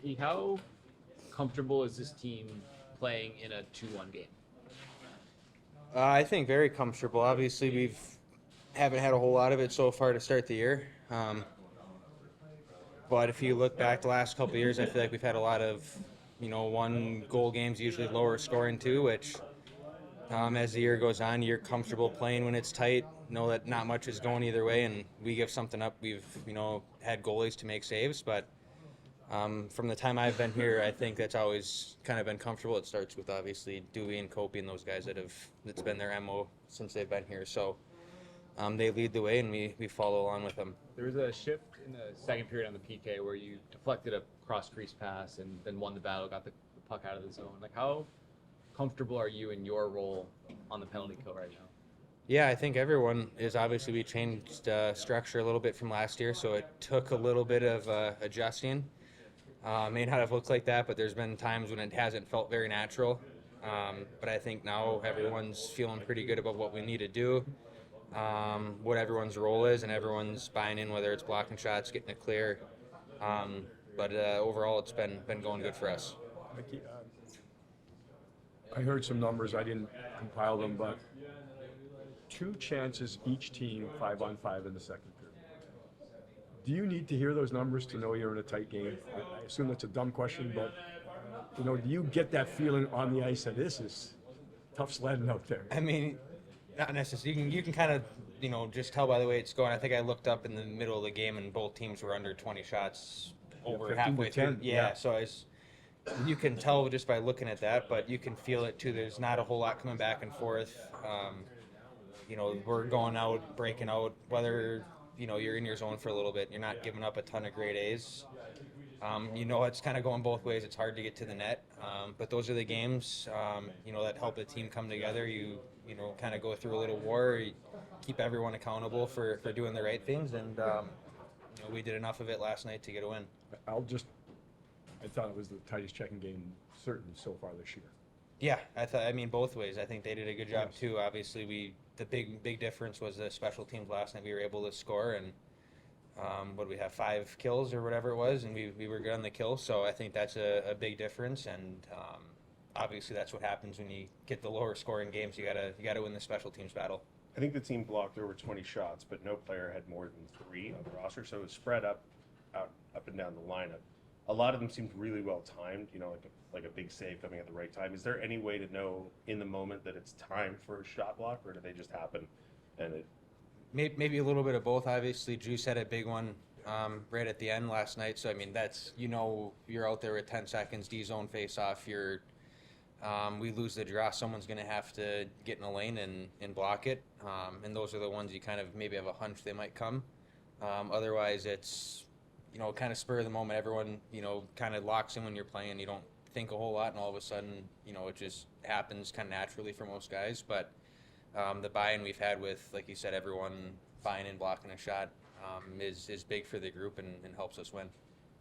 Mikey, how comfortable is this team playing in a 2-1 game? I think very comfortable. Obviously, we've haven't had a whole lot of it so far to start the year. But if you look back the last couple of years, I feel like we've had a lot of, one goal games, usually lower scoring too, which as the year goes on, you're comfortable playing when it's tight. Know that not much is going either way, and we give something up. We've, had goalies to make saves, but from the time I've been here, I think that's always kind of been comfortable. It starts with obviously Dewey and Kopi and those guys that's been their MO since they've been here. So they lead the way, and we follow along with them. There was a shift in the second period on the PK where you deflected a cross-crease pass and then won the battle, got the puck out of the zone. Like, how comfortable are you in your role on the penalty kill right now? Yeah, I think everyone is. Obviously, we changed structure a little bit from last year, so it took a little bit of adjusting. May not have looked like that, but there's been times when it hasn't felt very natural. But I think now everyone's feeling pretty good about what we need to do, what everyone's role is, and everyone's buying in, whether it's blocking shots, getting it clear. But overall, it's been going good for us. Mikey, I heard some numbers. I didn't compile them, but 2 chances each team, 5-on-5 in the second period. Do you need to hear those numbers to know you're in a tight game? I assume that's a dumb question, but do you get that feeling on the ice that this is tough sledding out there? I mean, not necessarily. You can kind of, just tell by the way it's going. I think I looked up in the middle of the game and both teams were under 20 shots over 15 halfway to 10, through. Yeah, so you can tell just by looking at that, but you can feel it too. There's not a whole lot coming back and forth. We're going out, breaking out, whether, you're in your zone for a little bit. You're not giving up a ton of grade A's. It's kind of going both ways. It's hard to get to the net. But those are the games, that help the team come together. You kind of go through a little war. You keep everyone accountable for doing the right things. And, we did enough of it last night to get a win. I thought it was the tightest checking game certainly so far this year. Yeah, both ways. I think they did a good job Yes. too. Obviously, the big difference was the special teams last night. We were able to score, and what did we have, 5 kills or whatever it was, and we were good on the kill. So I think that's a big difference, and obviously that's what happens when you get the lower scoring games. You gotta win the special teams battle. I think the team blocked over 20 shots, but no player had more than 3 on the roster, so it was spread up and down the lineup. A lot of them seemed really well timed, like a big save coming at the right time. Is there any way to know in the moment that it's time for a shot block, or do they just happen? And it Maybe a little bit of both. Obviously, Juice had a big one right at the end last night. So that's you're out there with 10 seconds, D zone face off. We lose the draw. Someone's going to have to get in a lane and block it. And those are the ones you kind of maybe have a hunch they might come. Otherwise, it's kind of spur of the moment. Everyone, kind of locks in when you're playing. You don't think a whole lot, and all of a sudden, it just happens kind of naturally for most guys. But the buy-in we've had with, like you said, everyone buying in, blocking a shot is big for the group and helps us win.